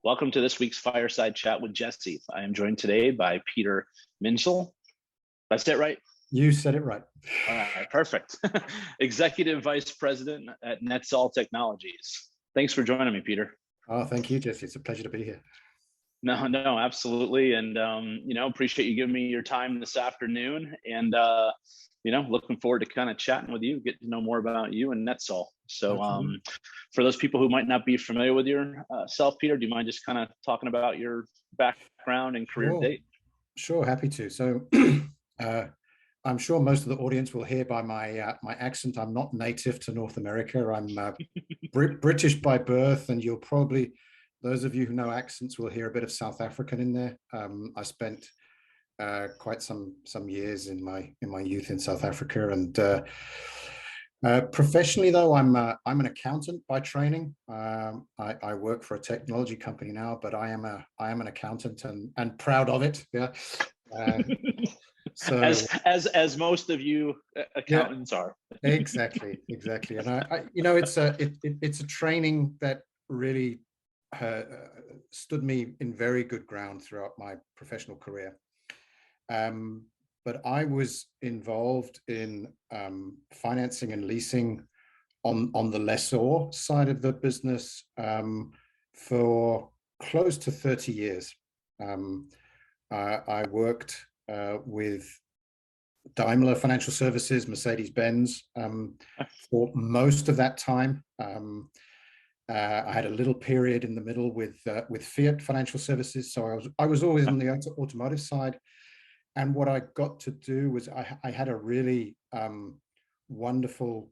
Welcome to this week's Fireside Chat with Jesse. I am joined today by Peter Minshall. Did I say it right? You said it right. All right, perfect. Executive Vice President at NETSOL Technologies. Thanks for joining me, Peter. Oh, thank you, Jesse. It's a pleasure to be here. No, absolutely. And, appreciate you giving me your time this afternoon. And, looking forward to kind of chatting with you, getting to know more about you and NETSOL. So for those people who might not be familiar with yourself, Peter, do you mind just kind of talking about your background and career to date? Sure, happy to. So I'm sure most of the audience will hear by my accent, I'm not native to North America. I'm British by birth, and you'll probably, those of you who know accents will hear a bit of South African in there. I spent quite some years in my youth in South Africa, and professionally though, I'm an accountant by training. I work for a technology company now, but I am an accountant and proud of it. Yeah. So as most of you accountants are. Exactly. And I it's a training that really stood me in very good ground throughout my professional career. But I was involved in financing and leasing on the lessor side of the business for close to 30 years. I worked with Daimler Financial Services, Mercedes-Benz for most of that time. I had a little period in the middle with Fiat Financial Services, so I was always on the automotive side. And what I got to do was I had a really wonderful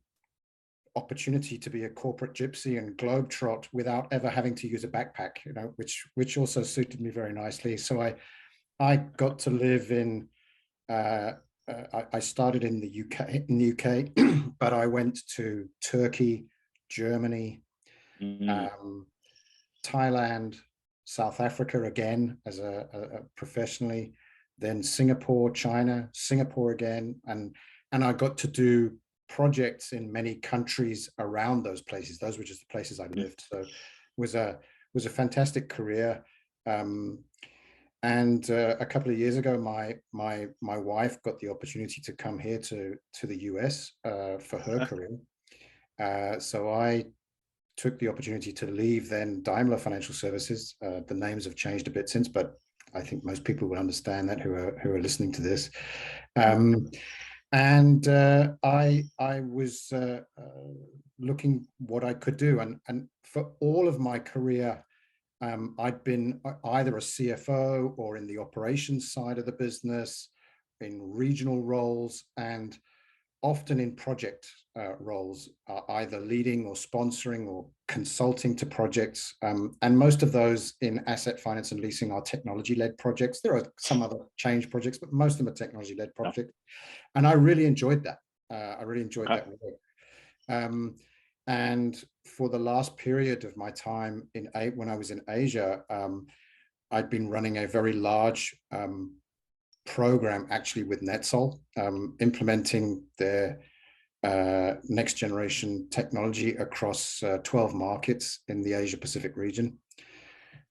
opportunity to be a corporate gypsy and globetrot without ever having to use a backpack, which also suited me very nicely. So I got to live in. I started in the UK, but I went to Turkey, Germany, Thailand, South Africa again as a professionally, then Singapore, China, Singapore again, and I got to do projects in many countries around those places. Those were just the places I lived. So it was a fantastic career. And a couple of years ago, my wife got the opportunity to come here to the US for her career. So I took the opportunity to leave then Daimler Financial Services. The names have changed a bit since, but I think most people will understand that who are listening to this. And I was looking what I could do, and for all of my career, I'd been either a CFO or in the operations side of the business, in regional roles, and often in project roles, either leading or sponsoring or consulting to projects. And most of those in asset finance and leasing are technology-led projects. There are some other change projects, but most of them are technology-led projects. And I really enjoyed that. I really enjoyed that work. And for the last period of my time when I was in Asia, I'd been running a very large program actually with NETSOL, implementing their next generation technology across 12 markets in the Asia Pacific region.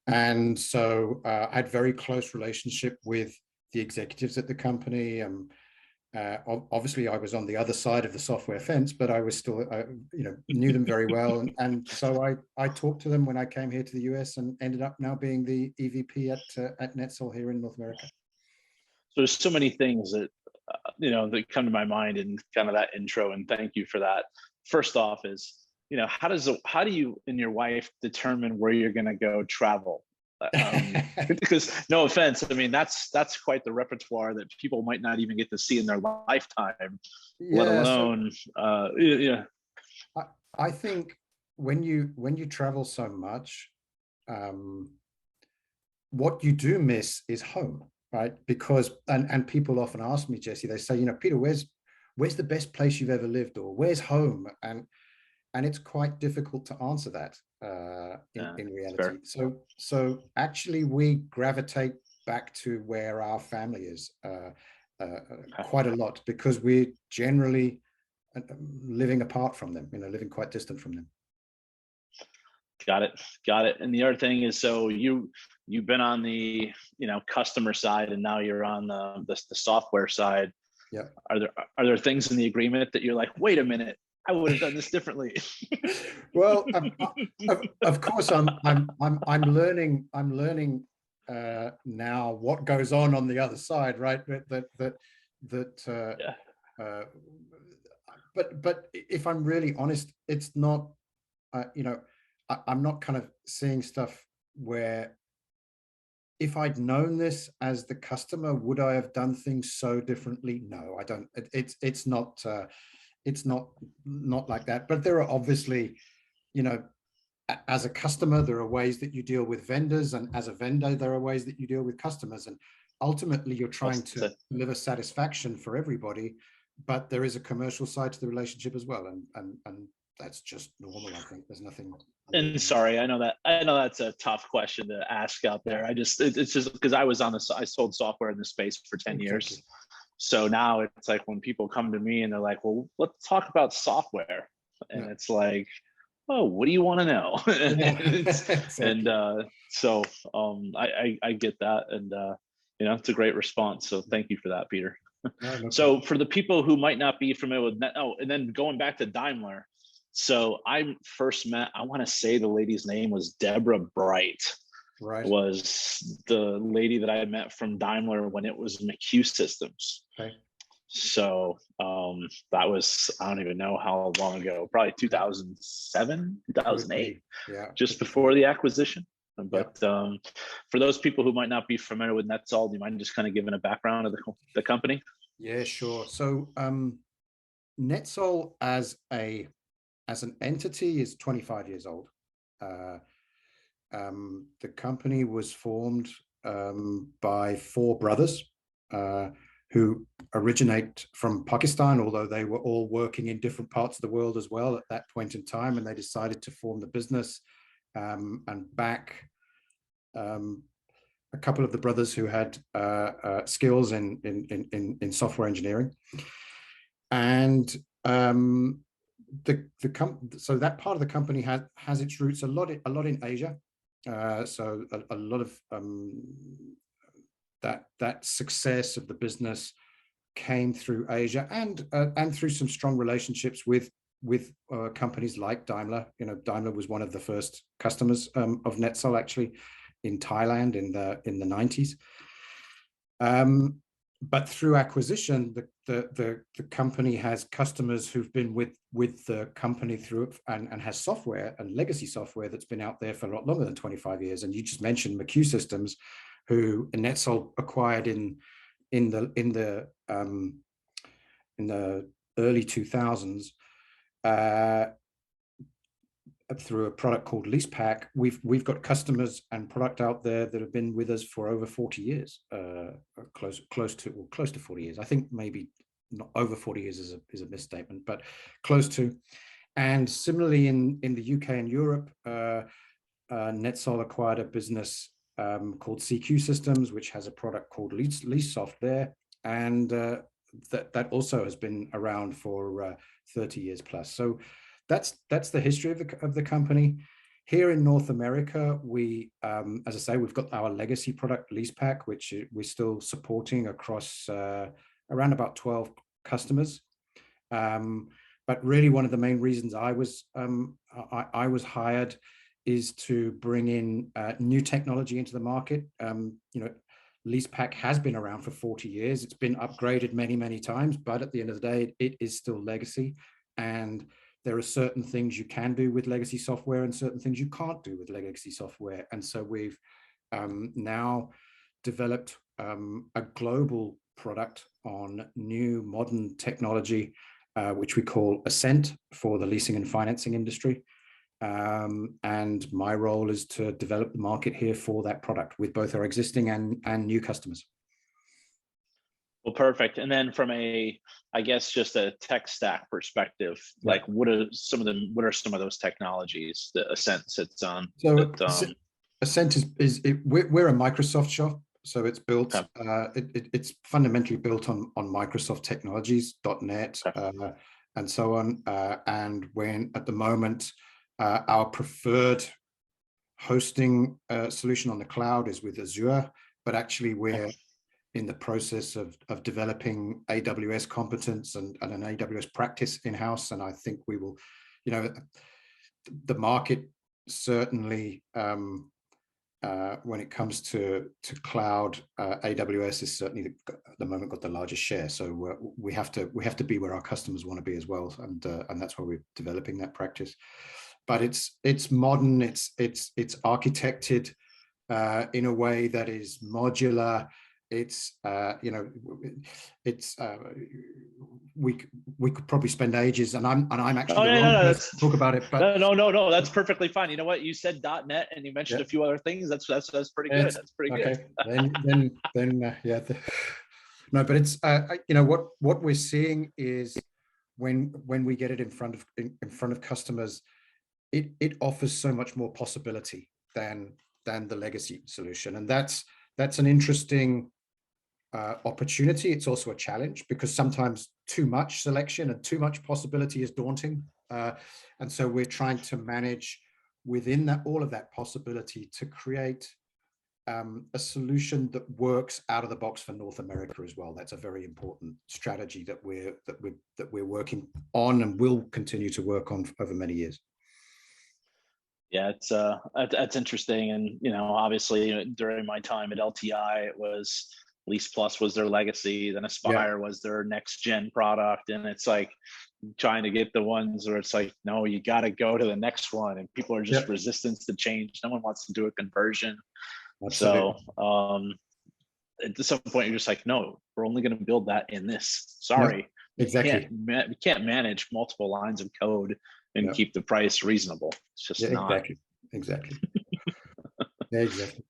And so I had very close relationship with the executives at the company. Obviously I was on the other side of the software fence, but I was still, knew them very well. And so I talked to them when I came here to the US and ended up now being the EVP at NETSOL here in North America. So there's so many things that, that come to my mind in kind of that intro, and thank you for that. First off is, how do you and your wife determine where you're going to go travel? Because no offense, I mean, that's quite the repertoire that people might not even get to see in their lifetime, let alone, I think when you travel so much, what you do miss is home. Right, because and people often ask me, Jesse, they say, Peter, where's the best place you've ever lived, or where's home? And it's quite difficult to answer that in reality. So actually, we gravitate back to where our family is quite a lot, because we're generally living apart from them, living quite distant from them. Got it. Got it. And the other thing is, so you've been on the, customer side, and now you're on the software side. Yeah. Are there things in the agreement that you're like, wait a minute, I would have done this differently? Well, of course, I'm learning now what goes on the other side, right? Yeah. But if I'm really honest, it's not, I'm not kind of seeing stuff where, if I'd known this as the customer, would I have done things so differently? No, I don't. It's not like that. But there are obviously, as a customer, there are ways that you deal with vendors, and as a vendor, there are ways that you deal with customers. And ultimately, you're trying to deliver satisfaction for everybody, but there is a commercial side to the relationship as well, and that's just normal. I think there's nothing. And sorry, I know that's a tough question to ask out there. It's just because I sold software in the space for 10 years. So now it's like when people come to me and they're like, well, let's talk about software. And it's like, oh, what do you want to know? So I get that. And, it's a great response. So thank you for that, Peter. So for the people who might not be familiar with and then going back to Daimler. So I first met, I want to say the lady's name was Deborah Bright. Right. Was the lady that I had met from Daimler when it was McHugh Systems. Okay. So that was, I don't even know how long ago, probably 2007, 2008, just before the acquisition. But for those people who might not be familiar with NETSOL, do you mind just kind of giving a background of the company? Yeah, sure. So NETSOL as an entity is 25 years old. The company was formed by four brothers who originate from Pakistan, although they were all working in different parts of the world as well at that point in time, and they decided to form the business and back a couple of the brothers who had skills in software engineering. And so that part of the company has its roots a lot in Asia. So a lot of that success of the business came through Asia and through some strong relationships with companies like Daimler. Daimler was one of the first customers of NETSOL actually in Thailand in the 90s. But through acquisition, the company has customers who've been with the company through and has software and legacy software that's been out there for a lot longer than 25 years. And you just mentioned McHugh Systems, who NETSOL acquired in the early 2000s through a product called LeasePack. We've got customers and product out there that have been with us for over 40 years, close to 40 years. I think maybe not over 40 years is a misstatement, but close to. And similarly in the UK and Europe, NETSOL acquired a business called CQ Systems, which has a product called LeaseSoft there, and that also has been around for 30 years plus. So that's the history of the company. Here in North America, we, as I say, we've got our legacy product LeasePack, which we're still supporting across around about 12 customers. But really, one of the main reasons I was hired is to bring in new technology into the market. LeasePack has been around for 40 years. It's been upgraded many times, but at the end of the day, it is still legacy. And there are certain things you can do with legacy software and certain things you can't do with legacy software. And so we've now developed a global product on new modern technology, which we call Ascent for the leasing and financing industry. And my role is to develop the market here for that product with both our existing and new customers. Well, perfect. And then from I guess just a tech stack perspective, like what are some of those technologies that Ascent sits on? So Ascent we're a Microsoft shop, so it's built. It's fundamentally built on Microsoft technologies, .NET, and so on. And when at the moment our preferred hosting solution on the cloud is with Azure, but actually we're in the process of developing AWS competence and an AWS practice in-house. And I think we will, you know, the market certainly, when it comes to cloud, AWS is certainly at the moment got the largest share. So we have to be where our customers want to be as well, and that's why we're developing that practice. But it's modern, it's architected in a way that is modular. It's you know, it's we could probably spend ages, and I'm actually the wrong person to talk about it. But no, that's perfectly fine. You know what, you said .NET and you mentioned a few other things. That's pretty good. That's pretty okay. good. then yeah. No, but it's you know, what we're seeing is when we get it in front of customers, it offers so much more possibility than the legacy solution, and that's an interesting opportunity. It's also a challenge because sometimes too much selection and too much possibility is daunting, and so we're trying to manage within that, all of that possibility, to create a solution that works out of the box for North America as well. That's a very important strategy that we're working on and will continue to work on over many years. Yeah, it's that's interesting. And you know, obviously during my time at LTI, it was Lease Plus was their legacy, then Aspire was their next gen product, and it's like trying to get the ones where it's like, no, you got to go to the next one, and people are just resistant to change. No one wants to do a conversion. Absolutely. So at some point you're just like, no, we're only going to build that in this. Sorry, exactly. We can't manage multiple lines of code and keep the price reasonable. It's just not. Exactly. Yeah, exactly.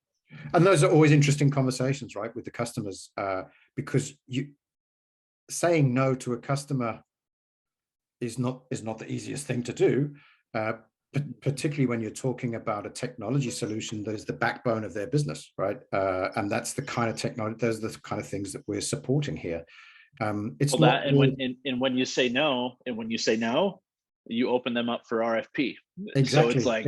And those are always interesting conversations, right, with the customers, because you saying no to a customer is not the easiest thing to do, particularly when you're talking about a technology solution that is the backbone of their business, right? And that's the kind of technology, those are the kind of things that we're supporting here. It's well, that, and when you say no, you open them up for RFP. Exactly. So it's like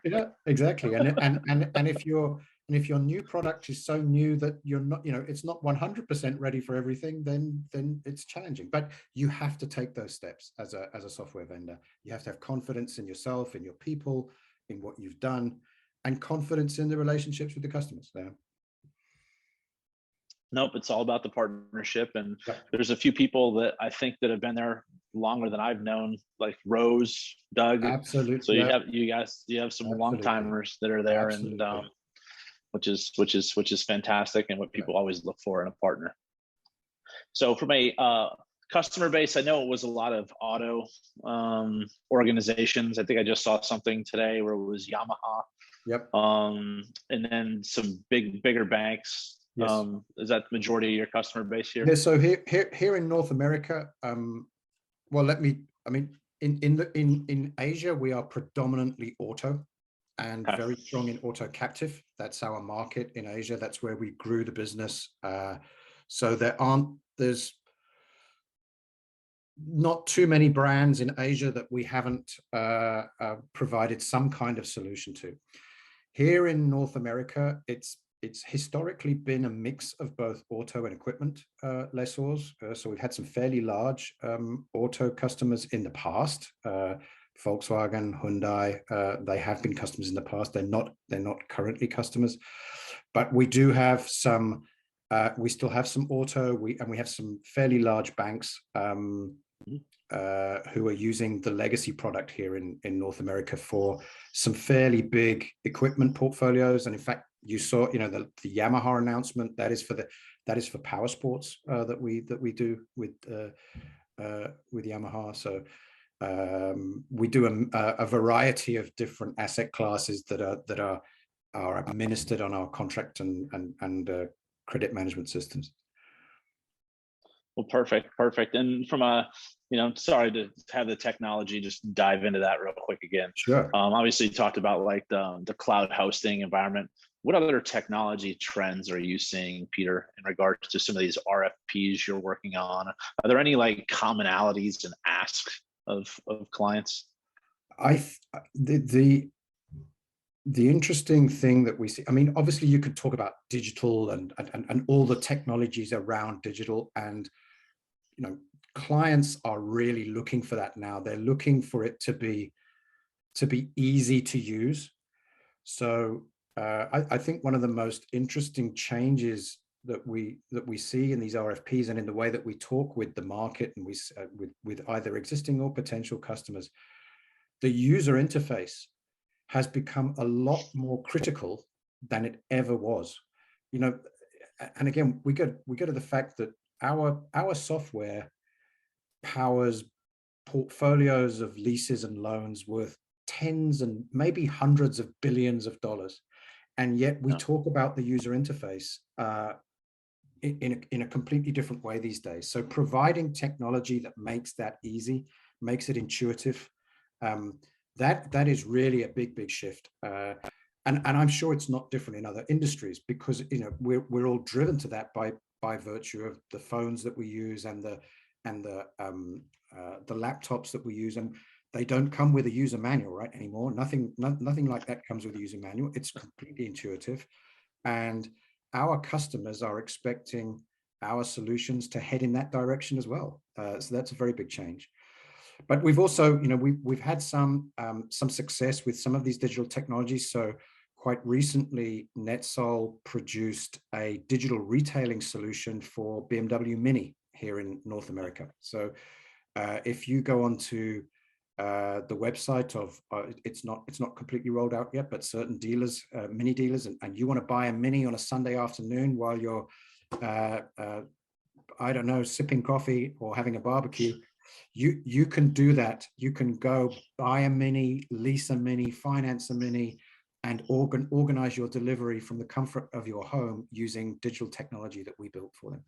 yeah, exactly. And if your new product is so new that you're not, you know, it's not 100% ready for everything, then it's challenging. But you have to take those steps as a software vendor. You have to have confidence in yourself, in your people, in what you've done, and confidence in the relationships with the customers. Yeah. Nope, it's all about the partnership. And there's a few people that I think that have been there longer than I've known, like Rose, Doug. Absolutely. So you have some long timers that are there. Absolutely. And which is fantastic, and what people always look for in a partner. So from a customer base, I know it was a lot of auto organizations. I think I just saw something today where it was Yamaha. Yep. And then some bigger banks. Yes. Is that the majority of your customer base here? Yeah, so here in North America, well, in Asia, we are predominantly auto and very strong in auto captive. That's our market in Asia. That's where we grew the business. So there's not too many brands in Asia that we haven't provided some kind of solution to. Here in North America, it's historically been a mix of both auto and equipment lessors. So we've had some fairly large auto customers in the past. Volkswagen, Hyundai, they have been customers in the past. They're not currently customers, but we do have some. We still have some auto. We have some fairly large banks who are using the legacy product here in North America for some fairly big equipment portfolios. And in fact, you saw, you know, the Yamaha announcement, that is for power sports that we do with Yamaha. So we do a variety of different asset classes that are administered on our contract and credit management systems. Well, perfect. And from a, you know, sorry to have the technology, just dive into that real quick again. Sure. Obviously, you talked about like the cloud hosting environment. What other technology trends are you seeing, Peter, in regards to some of these RFPs you're working on? Are there any like commonalities and asks of clients? The interesting thing that we see, I mean, obviously you could talk about digital and all the technologies around digital, and clients are really looking for that now. They're looking for it to be easy to use. So I think one of the most interesting changes that we see in these RFPs and in the way that we talk with the market and with either existing or potential customers, the user interface has become a lot more critical than it ever was. And again, we go to the fact that our software powers portfolios of leases and loans worth tens and maybe hundreds of billions of dollars. And yet we talk about the user interface in a completely different way these days. So providing technology that makes that easy, makes it intuitive, that is really a big shift. And I'm sure it's not different in other industries, because we're all driven to that by virtue of the phones that we use and the laptops that we use, and they don't come with a user manual right anymore. Nothing like that comes with a user manual. It's completely intuitive, and our customers are expecting our solutions to head in that direction as well. So that's a very big change. But we've also, we've had some success with some of these digital technologies. So quite recently, NETSOL produced a digital retailing solution for BMW Mini here in North America. So if you go onto the website of, it's not completely rolled out yet, but certain dealers, Mini dealers, and you want to buy a Mini on a Sunday afternoon while you're, I don't know, sipping coffee or having a barbecue, you can do that. You can go buy a Mini, lease a Mini, finance a Mini, and organize your delivery from the comfort of your home using digital technology that we built for them.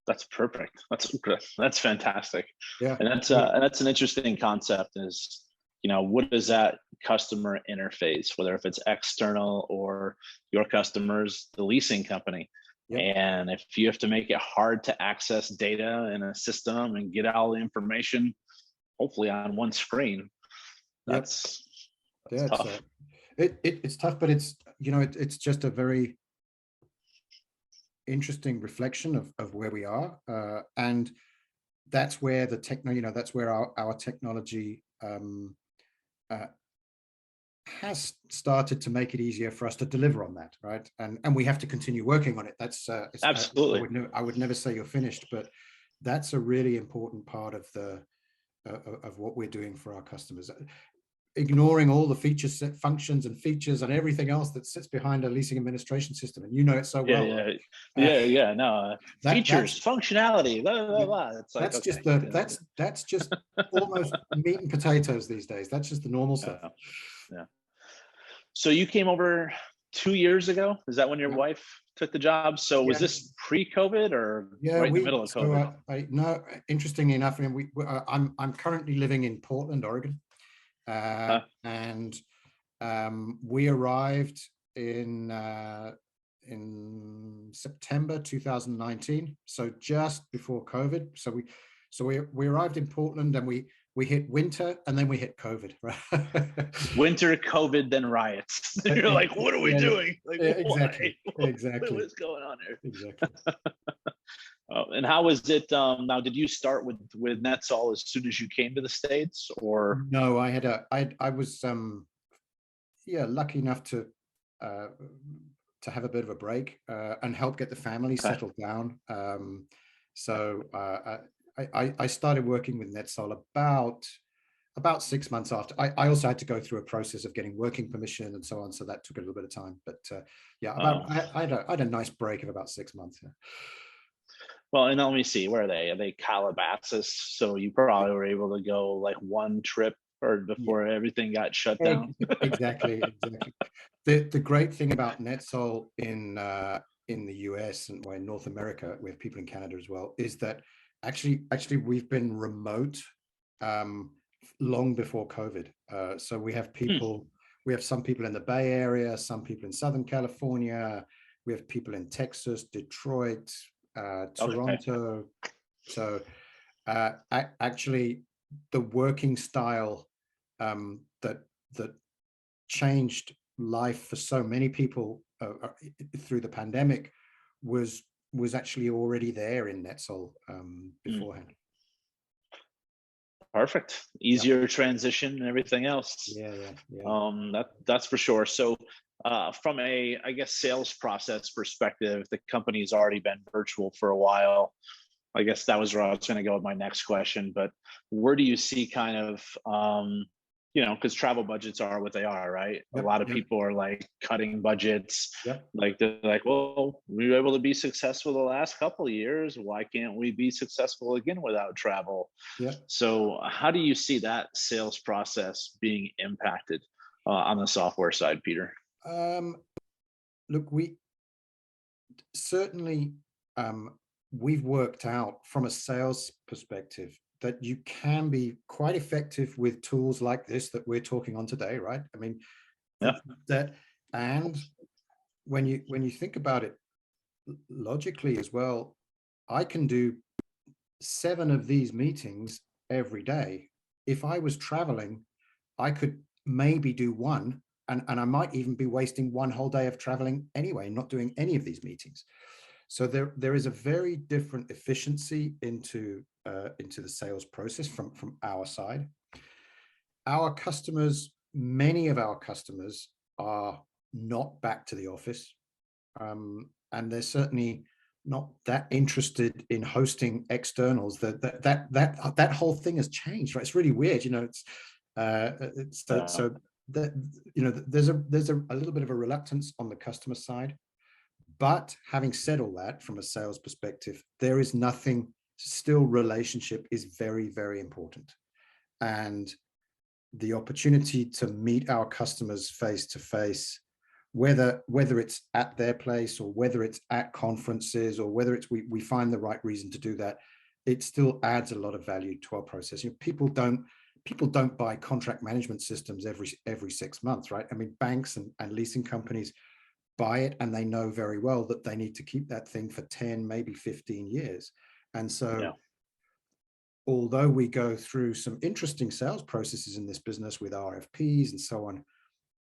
That's perfect. That's fantastic. Yeah, and that's an interesting concept. Is what is that customer interface, whether if it's external or your customers, the leasing company. Yep. And if you have to make it hard to access data in a system and get all the information, hopefully on one screen, that's tough. It's tough, but it's just a very interesting reflection of where we are, and that's where the that's where our technology has started to make it easier for us to deliver on that, right? And we have to continue working on it. That's absolutely. I would never say you're finished, but that's a really important part of of what we're doing for our customers. Ignoring all the features, functions and features and everything else that sits behind a leasing administration system, and it so well. No, features, functionality, blah, blah, blah. It's like, that's just almost meat and potatoes these days. That's just the normal stuff. Yeah. So you came over 2 years ago. Is that when your wife took the job? So was this pre-COVID or right in the middle of COVID? No, interestingly enough, I mean, I'm currently living in Portland, Oregon. And we arrived in September 2019, so just before COVID. So we arrived in Portland, and we hit winter, and then we hit COVID. Right? Winter, COVID, then riots. You're like, what are we doing? Like, exactly. What is going on here? Exactly. And how was it? Now, did you start with NETSOL as soon as you came to the States, or? No, I was lucky enough to have a bit of a break and help get the family settled down. So I started working with NETSOL about 6 months after. I also had to go through a process of getting working permission and so on, so that took a little bit of time. But I had a nice break of about 6 months. Yeah. Well, and let me see, where are they? Are they Calabasas? So you probably were able to go like one trip or before everything got shut down. Exactly. The great thing about NETSOL in the US and in North America, we have people in Canada as well, is that actually we've been remote long before COVID. So we have people, we have some people in the Bay Area, some people in Southern California, we have people in Texas, Detroit, Toronto. So actually the working style that changed life for so many people through the pandemic was actually already there in NETSOL Mm, beforehand. perfect. Yep. Easier transition and everything else. Yeah. That's for sure. So, from a, I guess, sales process perspective, the company's already been virtual for a while. I guess that was where I was going to go with my next question. But where do you see kind of, because travel budgets are what they are, right? A lot of Yep. people are like cutting budgets. Yep. Like they're like, well, we were able to be successful the last couple of years. Why can't we be successful again without travel? Yep. So, how do you see that sales process being impacted on the software side, Peter? Look, we certainly we've worked out from a sales perspective that you can be quite effective with tools like this that we're talking on today, right? I mean, Yeah. that, and when you think about it logically as well, I can do 7 of these meetings every day. If I was traveling, I could maybe do one, and I might even be wasting one whole day of traveling anyway, not doing any of these meetings. So there is a very different efficiency into the sales process from our side. Our customers, many of our customers are not back to the office, and they're certainly not that interested in hosting externals. That whole thing has changed, right? It's really weird, it's so that there's a little bit of a reluctance on the customer side. But having said all that, from a sales perspective, there is nothing, still relationship is very, very important. And the opportunity to meet our customers face to face, whether it's at their place or whether it's at conferences or whether it's we find the right reason to do that, it still adds a lot of value to our process. People don't buy contract management systems every 6 months, right? I mean, banks and leasing companies buy it, and they know very well that they need to keep that thing for 10, maybe 15 years. And so although we go through some interesting sales processes in this business with RFPs and so on,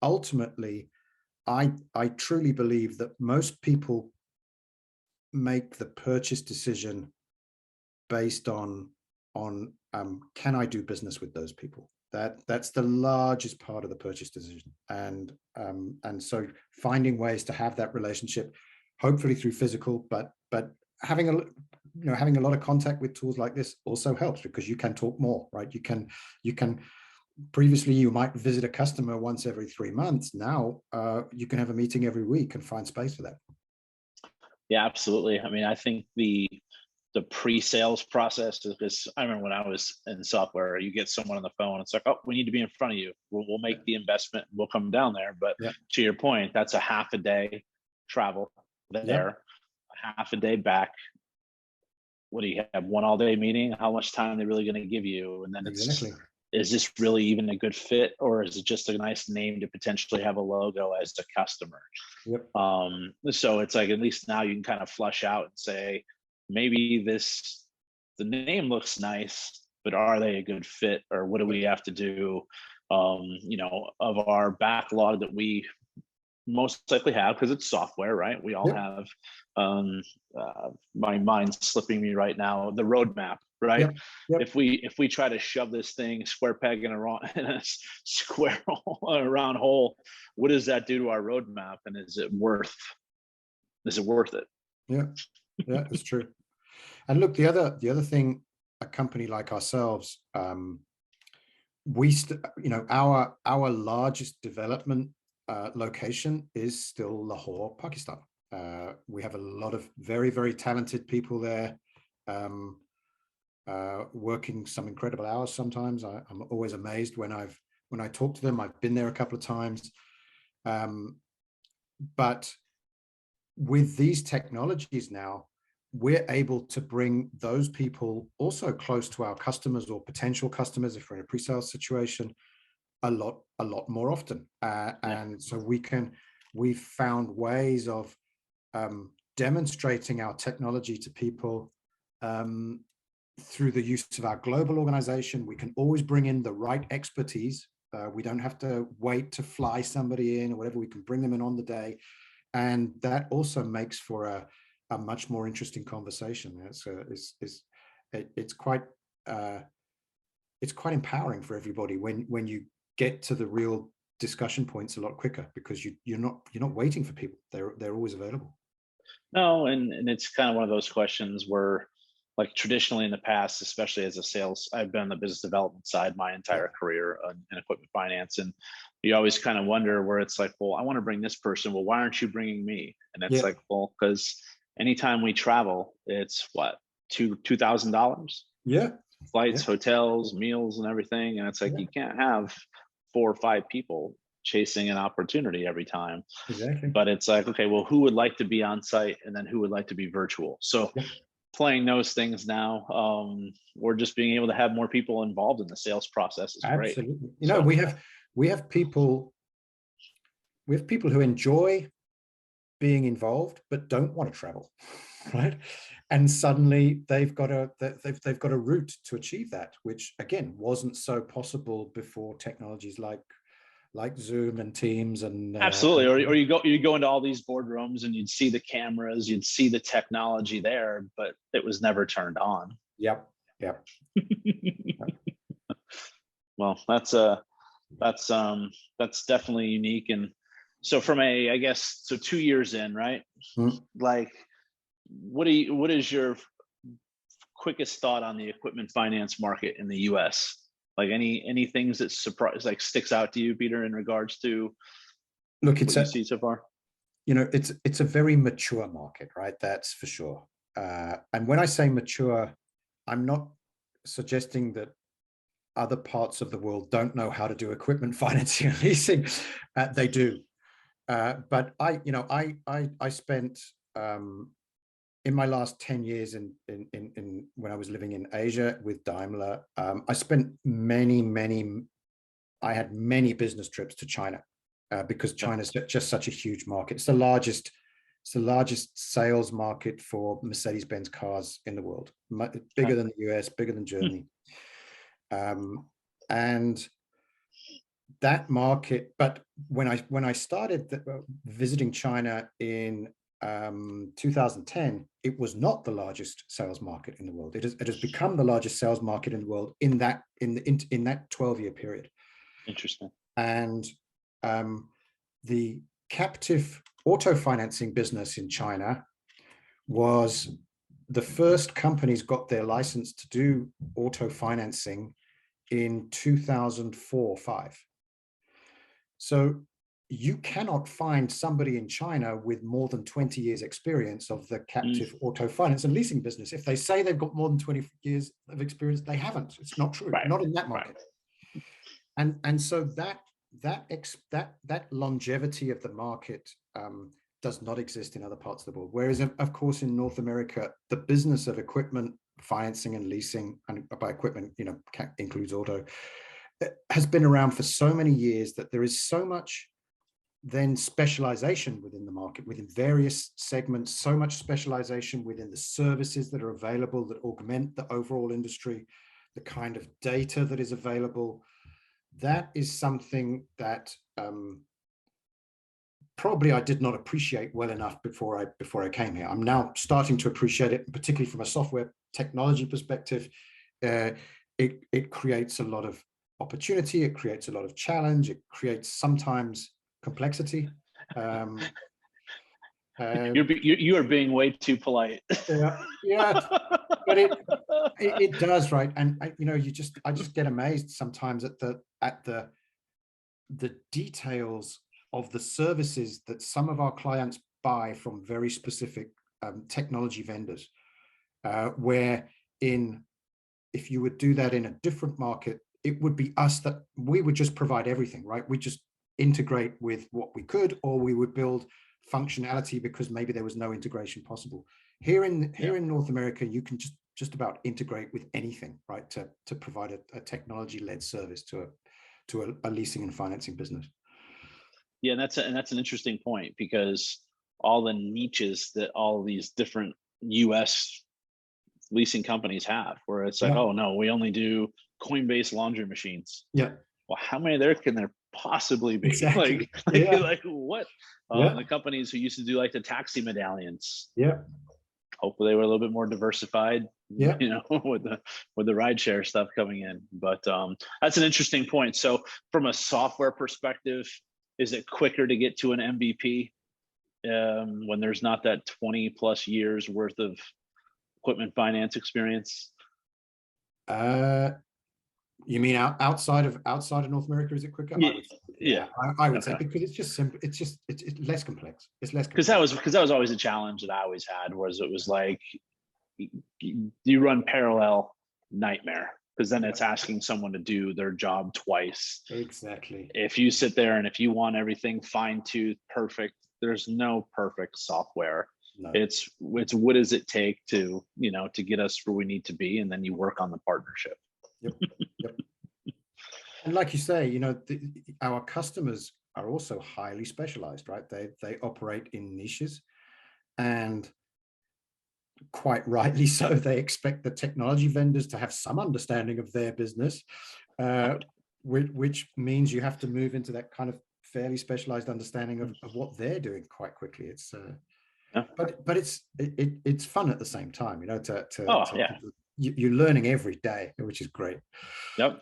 ultimately, I truly believe that most people make the purchase decision based on can I do business with those people? That's the largest part of the purchase decision, and so finding ways to have that relationship, hopefully through physical, but having a lot of contact with tools like this also helps, because you can talk more, right? You can previously you might visit a customer once every 3 months. Now you can have a meeting every week and find space for that. Yeah, absolutely. I mean, I think the pre-sales process, because I remember when I was in software, you get someone on the phone, it's like, oh, we need to be in front of you. We'll make the investment. We'll come down there. But to your point, that's a half a day travel there, a half a day back. What do you have? One all day meeting? How much time are they really going to give you? And then Exactly. Is this really even a good fit, or is it just a nice name to potentially have a logo as a customer? So it's like, at least now you can kind of flush out and say, maybe the name looks nice, but are they a good fit, or what do we have to do? Of our backlog that we most likely have, because it's software, right? We all have, my mind's slipping me right now, the roadmap, right? If we try to shove this thing square peg in a square round hole, what does that do to our roadmap, and is it worth it? Yeah, it's true. And look, the other thing, a company like ourselves, our largest development location is still Lahore, Pakistan. We have a lot of very, very talented people there, working some incredible hours sometimes. I'm always amazed when I talk to them. I've been there a couple of times. But with these technologies now, we're able to bring those people also close to our customers or potential customers if we're in a pre-sales situation a lot more often. And so we've found ways of demonstrating our technology to people through the use of our global organization. We can always bring in the right expertise We don't have to wait to fly somebody in or whatever. We can bring them in on the day. And that also makes for a much more interesting conversation. It's quite empowering for everybody when you get to the real discussion points a lot quicker, because you're not waiting for people. They're always available. No, and it's kind of one of those questions where, like, traditionally in the past, especially as a sales, I've been on the business development side my entire career in equipment finance, and you always kind of wonder where it's like, well, I want to bring this person. Well, why aren't you bringing me? And it's like, well, because anytime we travel, it's what, $2,000, Yeah. flights, hotels, meals, and everything, and it's like you can't have 4 or 5 people chasing an opportunity every time. Exactly. But it's like, okay, well, who would like to be on site, and then who would like to be virtual? So playing those things now, or just being able to have more people involved in the sales process is great. Absolutely. You know, we have people who enjoy being involved but don't want to travel, right? And suddenly they've got a route to achieve that, which again wasn't so possible before technologies like Zoom and Teams and absolutely. Or you go into all these boardrooms and you'd see the cameras, you'd see the technology there, but it was never turned on. Yep. Well, that's definitely unique. And so from I guess, so 2 years in, right? Like, what is your quickest thought on the equipment finance market in the US? Like any things that sticks out to you, Peter, in regards to what you see so far? You know, it's a very mature market, right? That's for sure. And when I say mature, I'm not suggesting that other parts of the world don't know how to do equipment financing and leasing. They do. But I spent in my last 10 years in when I was living in Asia with Daimler, I spent I had many business trips to China, because China's just such a huge market. It's the largest sales market for Mercedes-Benz cars in the world, bigger than the US, bigger than Germany. And that market, but when I started visiting China in 2010, it was not the largest sales market in the world. It has become the largest sales market in the world in that 12-year period. Interesting. And the captive auto financing business in China was the first companies got their license to do auto financing in 2004-5. So you cannot find somebody in China with more than 20 years experience of the captive auto finance and leasing business. If they say they've got more than 20 years of experience, they haven't. It's not true, not in that market. And so that longevity of the market does not exist in other parts of the world. Whereas, of course, in North America, the business of equipment financing and leasing, and by equipment, includes auto, has been around for so many years that there is so much then specialization within the market, within various segments, so much specialization within the services that are available that augment the overall industry, the kind of data that is available. That is something that probably I did not appreciate well enough before I came here. I'm now starting to appreciate it, particularly from a software technology perspective. It creates a lot of opportunity. It creates a lot of challenge. It creates sometimes complexity. You are being way too polite. Yeah, but it does, right? And I just get amazed sometimes at the details of the services that some of our clients buy from very specific technology vendors, where if you would do that in a different market, it would be us that we would just provide everything, right? We just integrate with what we could, or we would build functionality because maybe there was no integration possible. Here in North America, you can just about integrate with anything, right? To provide a technology-led service to a leasing and financing business. Yeah, and that's an interesting point, because all the niches that all of these different US leasing companies have, where it's like, oh no, we only do Coinbase laundry machines. Yeah. well, how many there can there possibly be? Exactly. Like, Yeah. like what? Yeah. The companies who used to do like the taxi medallions, Yeah. hopefully they were a little bit more diversified, Yeah. with the rideshare stuff coming in. But that's an interesting point. So from a software perspective, is it quicker to get to an MVP when there's not that 20 plus years worth of equipment finance experience? You mean outside of North America? Is it quicker? Yeah, yeah. I would say Okay. because it's just simple. It's less complex. It's less Because complex. that was always a challenge that I always had, was it was like you run parallel, nightmare, because then it's asking someone to do their job twice. Exactly. If you sit there and if you want everything fine-tooth perfect, there's no perfect software. No. It's what does it take to to get us where we need to be, and then you work on the partnership. Yep. Yep. And like you say, our customers are also highly specialized, right? They operate in niches, and quite rightly so, they expect the technology vendors to have some understanding of their business, which means you have to move into that kind of fairly specialized understanding of what they're doing quite quickly. It's but it's fun at the same time, you're learning every day, which is great. Yep.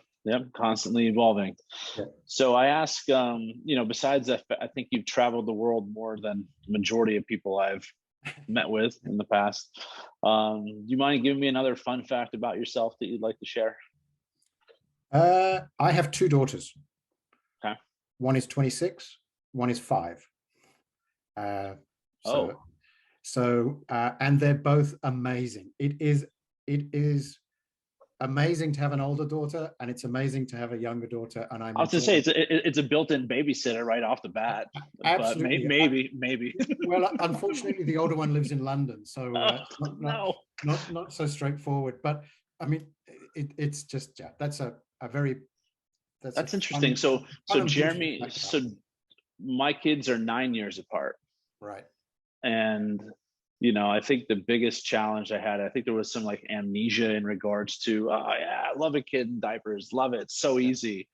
Constantly evolving. Yeah. So I ask, besides that, I think you've traveled the world more than the majority of people I've met with in the past. Do you mind giving me another fun fact about yourself that you'd like to share? I have two daughters. Okay. One is 26, one is 5. And they're both amazing. It is amazing to have an older daughter, and it's amazing to have a younger daughter. And I was to say it's a built-in babysitter right off the bat. Absolutely. But maybe. Well, unfortunately, the older one lives in London, so not so straightforward. But I mean, it's just that's interesting. So Jeremy, so my kids are 9 years apart, right? And I think the biggest challenge I think there was some like amnesia in regards to, I love a kid in diapers, love it, so easy.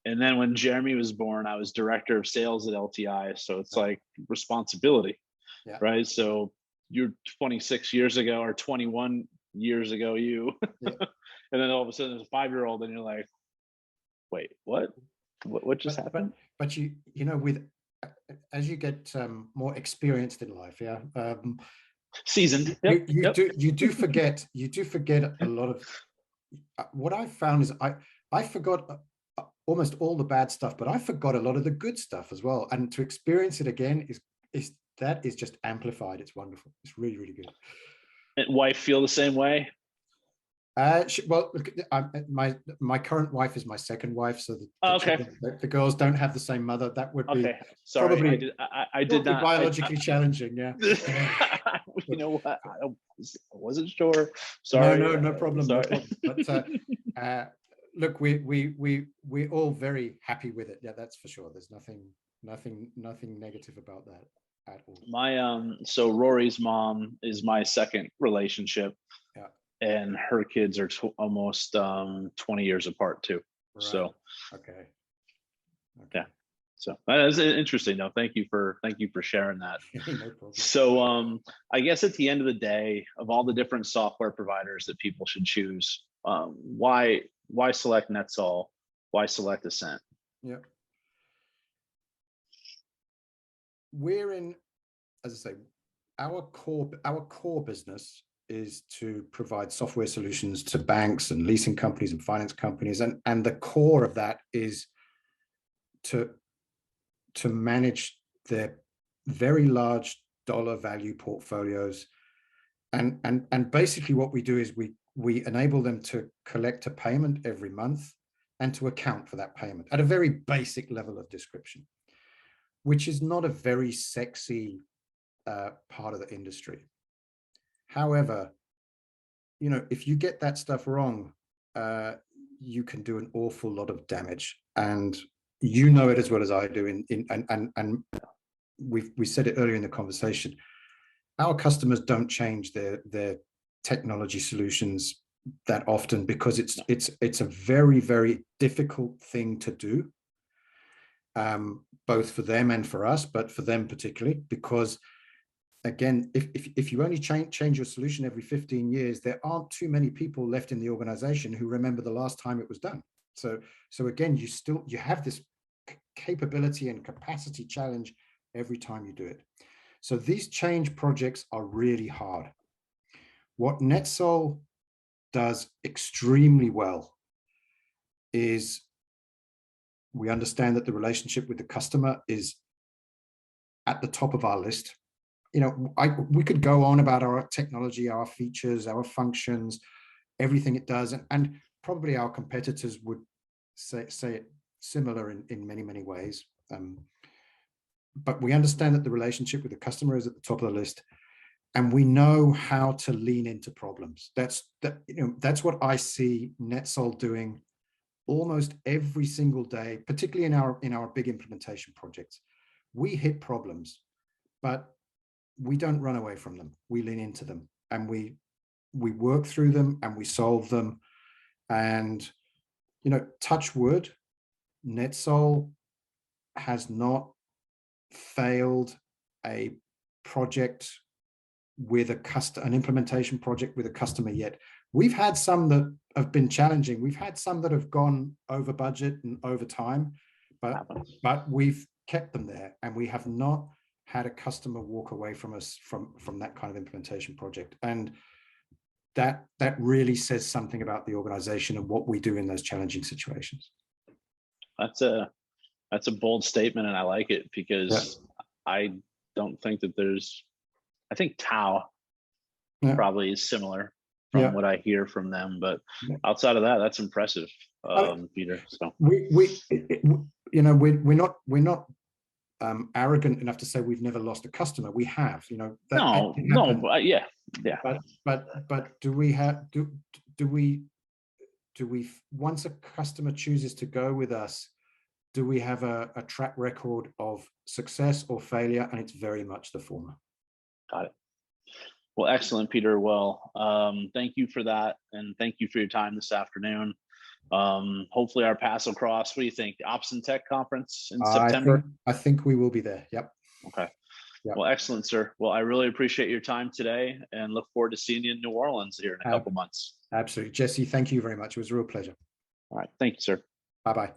And then when Jeremy was born, I was director of sales at LTI, so it's like responsibility, right? So you're 26 years ago or 21 years ago, and then all of a sudden there's a 5-year-old, and you're like, wait, what just happened? But with as you get more experienced in life, seasoned, you do forget a lot of what I've found is I forgot almost all the bad stuff, but I forgot a lot of the good stuff as well. And to experience it again is just amplified. It's wonderful. It's really, really good. And wife feel the same way? Well, my current wife is my second wife, so the girls don't have the same mother. That would be sorry. Probably I did not biologically challenging. Yeah. You know what? I wasn't sure. Sorry. No problem. Sorry. No problem. But look, we're all very happy with it. Yeah, that's for sure. There's nothing negative about that at all. My so Rory's mom is my second relationship. Yeah. And her kids are almost 20 years apart too. Right. So okay. Yeah, so that's interesting though. Thank you for sharing that. No problem. So I guess at the end of the day, of all the different software providers that people should choose, why select NETSOL? Why select Ascent? Yeah, we're in, as I say, our core business is to provide software solutions to banks and leasing companies and finance companies, and the core of that is to manage their very large dollar value portfolios, and basically what we do is we enable them to collect a payment every month and to account for that payment at a very basic level of description, which is not a very sexy part of the industry. However, if you get that stuff wrong, you can do an awful lot of damage, and it as well as I do. And we said it earlier in the conversation. Our customers don't change their technology solutions that often, because it's a very, very difficult thing to do, both for them and for us, but for them particularly, because again, if you only change your solution every 15 years, there aren't too many people left in the organization who remember the last time it was done. So again, you have this capability and capacity challenge every time you do it. So these change projects are really hard. What NETSOL does extremely well is we understand that the relationship with the customer is at the top of our list. We could go on about our technology, our features, our functions, everything it does, and probably our competitors would say it similar in many, many ways. But we understand that the relationship with the customer is at the top of the list, and we know how to lean into problems. That's what I see NETSOL doing almost every single day, particularly in our big implementation projects. We hit problems, but we don't run away from them. We lean into them, and we work through them, and we solve them. And touch wood, NETSOL has not failed a project with an implementation project with a customer yet. We've had some that have been challenging. We've had some that have gone over budget and over time, but we've kept them there, and we have not had a customer walk away from us from that kind of implementation project. And that really says something about the organization and what we do in those challenging situations. That's a bold statement, and I like it, because I don't think that I think Tao probably is similar from what I hear from them, but outside of that, that's impressive, Peter. So we're not arrogant enough to say we've never lost a customer. We have, yeah. But do we once a customer chooses to go with us, do we have a track record of success or failure? And it's very much the former. Got it. Well, excellent, Peter. Well, thank you for that, and thank you for your time this afternoon. Hopefully our paths will cross. What do you think? The Ops and Tech Conference in September? I think we will be there. Yep. Okay. Yep. Well, excellent, sir. Well, I really appreciate your time today, and look forward to seeing you in New Orleans here in a couple months. Absolutely. Jesse, thank you very much. It was a real pleasure. All right. Thank you, sir. Bye-bye.